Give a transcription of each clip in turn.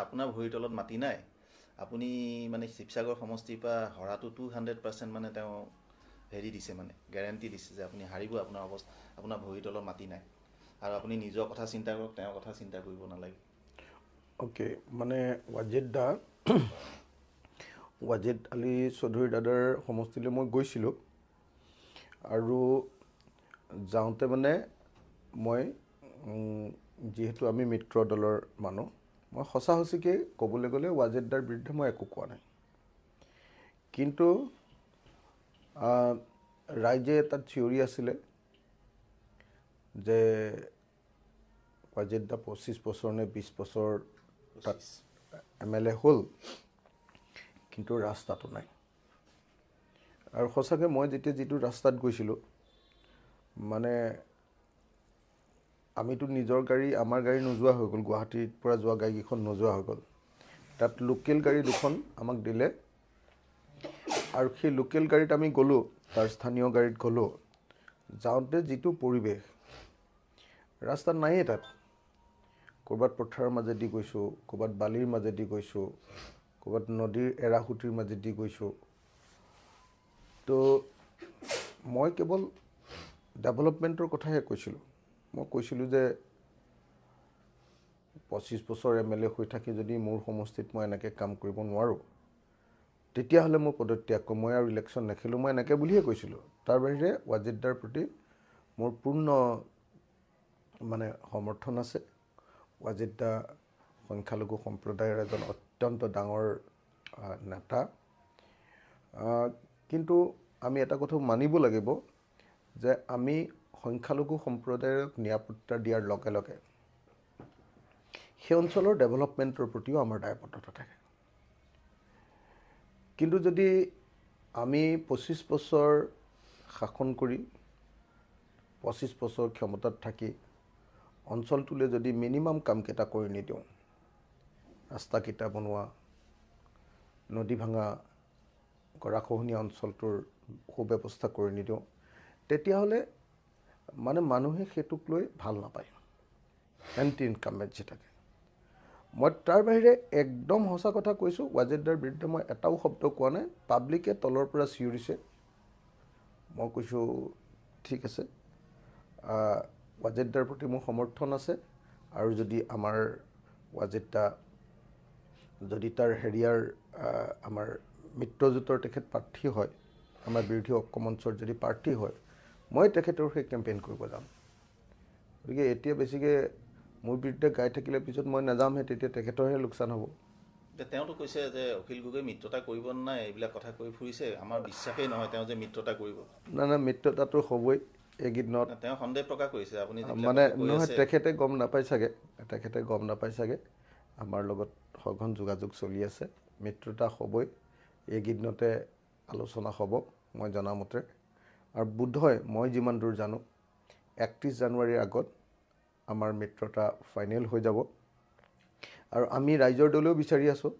আপোনাৰ ভৰিৰ তলত মাটি নাই, আপুনি মানে শিৱসাগৰ সমষ্টিৰ পৰা হৰাটো 200% মানে তেওঁ হেৰি দিছে, মানে গেৰেণ্টি দিছে যে আপুনি হাৰিব, আপোনাৰ ভৰিৰ তলত মাটি নাই। আৰু আপুনি নিজৰ কথা চিন্তা কৰক, তেওঁৰ কথা চিন্তা কৰিব নালাগে। অ'কে, মানে ৱাজিদ আলী চৌধুৰী দাদাৰ সমষ্টিলৈ মই গৈছিলোঁ আৰু যাওঁতে মানে মই যিহেতু আমি মিত্ৰ দলৰ মানুহ, মই সঁচা সঁচিকৈ ক'বলৈ গ'লে ৱাজিদদাৰ বিৰুদ্ধে মই একো কোৱা নাই। কিন্তু ৰাইজে এটা থিয়ৰী আছিলে যে ৱাজিদদা 25 বছৰ নে 20 বছৰ তাত MLA হ'ল, কিন্তু ৰাস্তাটো নাই। আৰু সঁচাকৈ মই যেতিয়া যিটো ৰাস্তাত গৈছিলোঁ, মানে আমিতো নিজৰ আমাৰ গাড়ী নোযোৱা হৈ গ'ল, গুৱাহাটীৰ পৰা যোৱা গাড়ীকেইখন নোযোৱা হৈ গ'ল। তাত লোকেল গাড়ী দুখন আমাক দিলে আৰু সেই লোকেল গাড়ীত আমি গ'লোঁ, তাৰ স্থানীয় গাড়ীত গ'লোঁ। যাওঁতে যিটো পৰিৱেশ, ৰাস্তাত নায়েই তাত। ক'ৰবাত পথাৰৰ মাজেদি গৈছোঁ, ক'ৰবাত বালিৰ মাজেদি গৈছোঁ, ক'ৰবাত নদীৰ এৰাসুতিৰ মাজেদি গৈছোঁ। তো মই কেৱল ডেভেলপমেণ্টৰ কথাহে কৈছিলোঁ। মই কৈছিলোঁ যে 25 বছৰ MLA হৈ থাকি যদি মোৰ সমষ্টিত মই এনেকৈ কাম কৰিব নোৱাৰোঁ, তেতিয়াহ'লে মই পদত্যাগ কৰিম, মই আৰু ইলেকশ্যন নেখেলোঁ, মই এনেকৈ বুলিয়ে কৈছিলোঁ। তাৰ বাহিৰে ৱাজিদদাৰ প্ৰতি মোৰ পূৰ্ণ মানে সমৰ্থন আছে। ৱাজিদদা সংখ্যালঘু সম্প্ৰদায়ৰ এজন অত্যন্ত ডাঙৰ নেতা। কিন্তু আমি এটা কথা মানিব লাগিব যে আমি সংখ্যালঘু সম্প্ৰদায়ক নিৰাপত্তা দিয়াৰ লগে লগে সেই অঞ্চলৰ ডেভেলপমেণ্টৰ প্ৰতিও আমাৰ দায়বদ্ধতা থাকে। কিন্তু যদি আমি 25 বছৰ শাসন কৰি 25 বছৰ ক্ষমতাত থাকি অঞ্চলটোলৈ যদি মিনিমাম কামকেইটা কৰি নিদিওঁ, ৰাস্তাকেইটা বনোৱা, নদী ভাঙা, গৰাখহনীয়া অঞ্চলটোৰ সুব্যৱস্থা কৰি নিদিওঁ, তেতিয়াহ'লে মানে মানুহে সেইটোক লৈ ভাল নাপায়, এণ্টি ইনকামবেঞ্চি থাকে। মই তাৰ বাহিৰে একদম সঁচা কথা কৈছোঁ, ৱাজিদদাৰ বিৰুদ্ধে মই এটাও শব্দ কোৱা নাই। পাব্লিকে তলৰ পৰা চিঞৰিছে, মই কৈছোঁ ঠিক আছে, ৱাজিদদাৰ প্ৰতি মোৰ সমৰ্থন আছে। আৰু যদি আমাৰ ৱাজিদদা যদি তাৰ আমাৰ মিত্ৰজোঁটৰ তেখেত প্ৰাৰ্থী হয়, আমাৰ বিৰোধী ঐক্য মঞ্চৰ যদি প্ৰাৰ্থী হয়, মই তেখেতৰ সেই কেম্পেইন কৰিব যাম। গতিকে এতিয়া বেছিকৈ মোৰ বিৰুদ্ধে গাই থাকিলে পিছত মই নাযামহে, তেতিয়া তেখেতৰহে লোকচান হ'ব। তেওঁতো কৈছে যে অখিল গগৈ মিত্ৰতা কৰিব নাই, এইবিলাক কথা কৈ ফুৰিছে, আমাৰ বিশ্বাসেই নহয় তেওঁ যে মিত্ৰতা কৰিব। নাই, মিত্ৰতাটো হ'বই এইকেইদিনত। তেওঁ সন্দেহ প্ৰকাশ কৰিছে আপুনি মানে যিবিলাক কৈ নহয়, আছে। তেখেতে গম নাপায় চাগে, আমাৰ লগত সঘন যোগাযোগ চলি আছে। মিত্ৰতা হ'বই, এইকেইদিনতে আলোচনা হ'ব মই জনামতে। আৰু বোধহয় মই যিমান দূৰ জানো 31 জানুৱাৰীৰ আগত আমাৰ মিত্ৰতা ফাইনেল হৈ যাব। আৰু আমি ৰাইজৰ দলেও বিচাৰি আছোঁ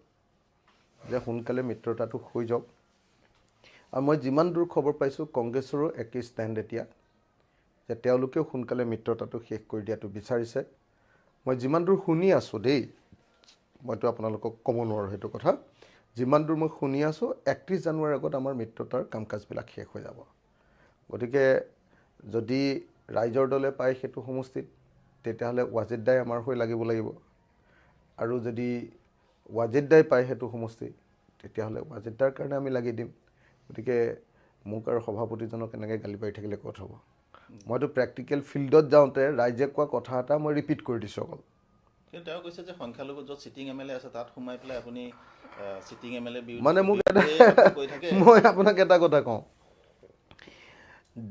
যে সোনকালে মিত্ৰতাটো হৈ যাওক। আৰু মই যিমান দূৰ খবৰ পাইছোঁ, কংগ্ৰেছৰো একেই ষ্টেণ্ড এতিয়া, যে তেওঁলোকেও সোনকালে মিত্ৰতাটো শেষ কৰি দিয়াটো বিচাৰিছে। মই যিমান দূৰ শুনি আছোঁ দেই, মইতো আপোনালোকক ক'ব নোৱাৰোঁ সেইটো কথা, যিমান দূৰ মই শুনি আছোঁ 31 জানুৱাৰীৰ আগত আমাৰ মিত্ৰতাৰ কাম কাজবিলাক শেষ হৈ যাব। গতিকে যদি ৰাইজৰ দলে পায় সেইটো সমষ্টিত, তেতিয়াহ'লে ৱাজিদদাই আমাৰ হৈ লাগিব। আৰু যদি ৱাজিদদাই পায় সেইটো সমষ্টি, তেতিয়াহ'লে ৱাজিদদাৰ কাৰণে আমি লাগি দিম। গতিকে মোক আৰু সভাপতিজনক এনেকৈ গালি পাৰি থাকিলে ক'ত হ'ব। মইতো প্ৰেক্টিকেল ফিল্ডত যাওঁতে ৰাইজে কোৱা কথা এটা মই ৰিপিট কৰি দিছোঁ অকল। কিন্তু তেওঁ কৈছে যে সংখ্যালঘু য'ত চিটিং MLA আছে তাত সোমাই পেলাই আপুনি চিটিং MLA মানে মোক কৈ থাকে। মই আপোনাক এটা কথা কওঁ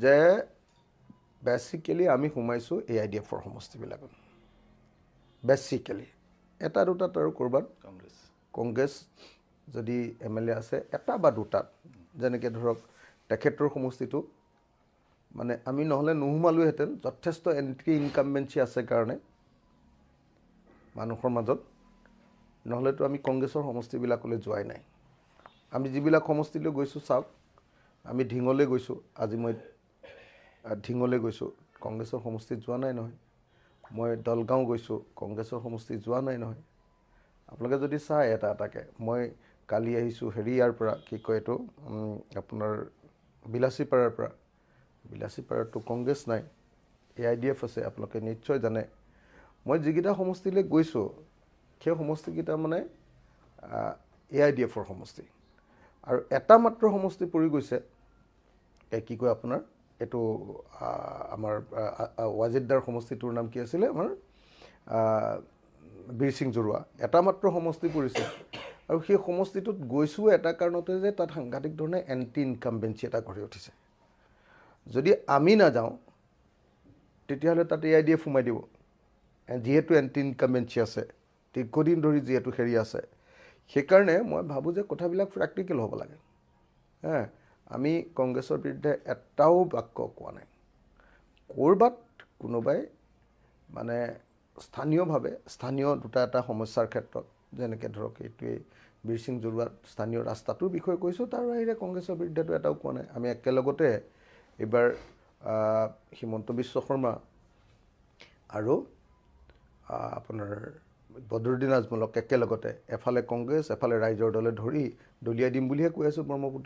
যে বেচিকেলি আমি সোমাইছোঁ AIDFৰ সমষ্টিবিলাকত। বেচিকেলি এটা দুটাত আৰু ক'ৰবাত কংগ্ৰেছ যদি MLA আছে, এটা বা দুটাত, যেনেকৈ ধৰক তেখেতৰ সমষ্টিটো মানে আমি নহ'লে নোসোমালোহেঁতেন, যথেষ্ট এণ্টি ইনকামবেঞ্চি আছে কাৰণে মানুহৰ মাজত, নহ'লেতো আমি কংগ্ৰেছৰ সমষ্টিবিলাকলৈ যোৱাই নাই। আমি যিবিলাক সমষ্টিলৈ গৈছোঁ চাওক, আমি ঢিঙলৈ গৈছোঁ, আজি মই ঢিঙলৈ গৈছোঁ, কংগ্ৰেছৰ সমষ্টিত যোৱা নাই নহয়। মই দলগাঁও গৈছোঁ, কংগ্ৰেছৰ সমষ্টিত যোৱা নাই নহয়। আপোনালোকে যদি চায় এটা এটাকৈ, মই কালি আহিছোঁ হেৰিয়াৰ পৰা, কি কয় এইটো আপোনাৰ বিলাচীপাৰাৰ পৰা। বিলাচীপাৰাতো কংগ্ৰেছ নাই, AIDF আছে, আপোনালোকে নিশ্চয় জানে। মই যিকেইটা সমষ্টিলৈ গৈছোঁ সেই সমষ্টিকেইটা মানে AIDFৰ সমষ্টি। আৰু এটা মাত্ৰ সমষ্টি পৰি গৈছে, কি কয় আপোনাৰ এইটো আমাৰ ৱাজিদদাৰ সমষ্টিটোৰ নাম কি আছিলে, আমাৰ বীৰসিং জৰুৱা। এটা মাত্ৰ সমষ্টি পৰিছে, আৰু সেই সমষ্টিটোত গৈছোঁ এটা কাৰণতে যে তাত সাংঘাতিক ধৰণে এণ্টি ইনকামবেঞ্চি এটা গঢ়ি উঠিছে। যদি আমি নাযাওঁ তেতিয়াহ'লে তাত AIDF সোমাই দিব, যিহেতু এণ্টি ইনকামবেঞ্চি আছে, দীৰ্ঘদিন ধৰি যিহেতু হেৰি আছে। সেইকাৰণে মই ভাবোঁ যে কথাবিলাক প্ৰেক্টিকেল হ'ব লাগে। আমি কংগ্ৰেছৰ বিৰুদ্ধে এটাও বাক্য কোৱা নাই। ক'ৰবাত কোনোবাই মানে স্থানীয়ভাৱে স্থানীয় দুটা এটা সমস্যাৰ ক্ষেত্ৰত, যেনেকৈ ধৰক এইটোৱেই বীৰসিং জৰুৱাত স্থানীয় ৰাস্তাটোৰ বিষয়ে কৈছোঁ, তাৰ বাহিৰে কংগ্ৰেছৰ বিৰুদ্ধেতো এটাও কোৱা নাই। আমি একেলগতে এইবাৰ হিমন্ত বিশ্ব শৰ্মা আৰু আপোনাৰ বদৰুদ্দিন আজমলক একেলগতে এফালে কংগ্ৰেছ এফালে ৰাইজৰ দলে ধৰি দলিয়াই দিম বুলিহে কৈ আছোঁ ব্ৰহ্মপুত্ৰ।